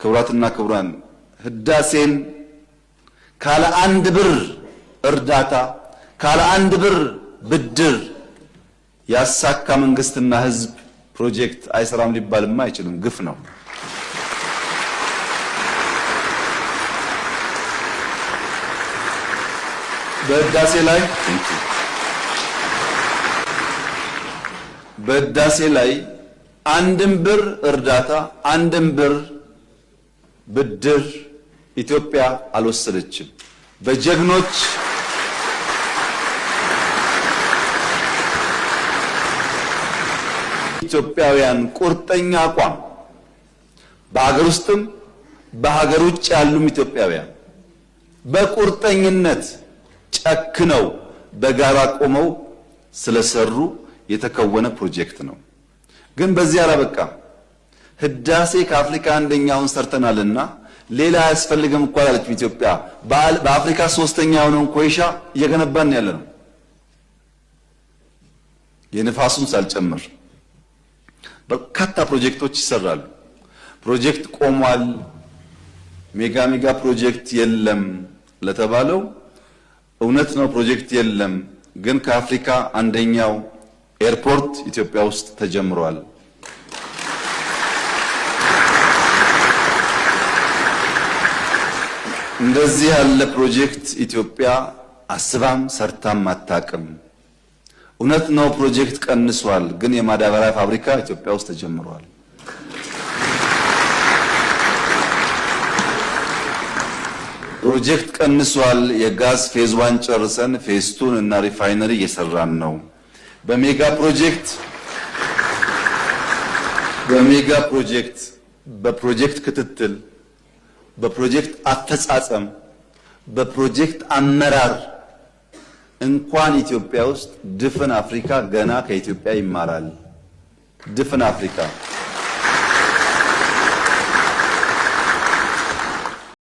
ክቡራትና ክቡራን ህዳሴን ካለ አንድ ብር እርዳታ ካለ አንድ ብር ብድር ያሳካ መንግስትና ህዝብ ፕሮጀክት አይሰራም ሊባልማ አይችልም። ግፍ ነው። በህዳሴ ላይ አንድም ብር እርዳታ አንድም ብር ብድር ኢትዮጵያ አልወሰደችም። በጀግኖች ኢትዮጵያውያን ቁርጠኛ አቋም በሀገር ውስጥም በሀገር ውጭ ያሉም ኢትዮጵያውያን በቁርጠኝነት ጨክነው በጋራ ቆመው ስለሰሩ የተከወነ ፕሮጀክት ነው። ግን በዚህ አላበቃም። ህዳሴ ከአፍሪካ አንደኛውን ሰርተናልና ሌላ አያስፈልግም እኮ አላለች ኢትዮጵያ። በአፍሪካ ሶስተኛ የሆነውን ኮይሻ እየገነባን ያለ ነው። የንፋሱን ሳልጨምር በርካታ ፕሮጀክቶች ይሰራሉ። ፕሮጀክት ቆሟል፣ ሜጋ ፕሮጀክት የለም ለተባለው እውነት ነው። ፕሮጀክት የለም፣ ግን ከአፍሪካ አንደኛው ኤርፖርት ኢትዮጵያ ውስጥ ተጀምሯል። እንደዚህ ያለ ፕሮጀክት ኢትዮጵያ አስባም ሰርታም አታውቅም። እውነት ነው ፕሮጀክት ቀንሷል፣ ግን የማዳበሪያ ፋብሪካ ኢትዮጵያ ውስጥ ተጀምሯል። ፕሮጀክት ቀንሷል። የጋዝ ፌዝ 1 ጨርሰን ፌዝ 2 እና ሪፋይነሪ እየሰራን ነው። በሜጋ ፕሮጀክት በፕሮጀክት ክትትል በፕሮጀክት አፈጻጸም በፕሮጀክት አመራር እንኳን ኢትዮጵያ ውስጥ ድፍን አፍሪካ ገና ከኢትዮጵያ ይማራል። ድፍን አፍሪካ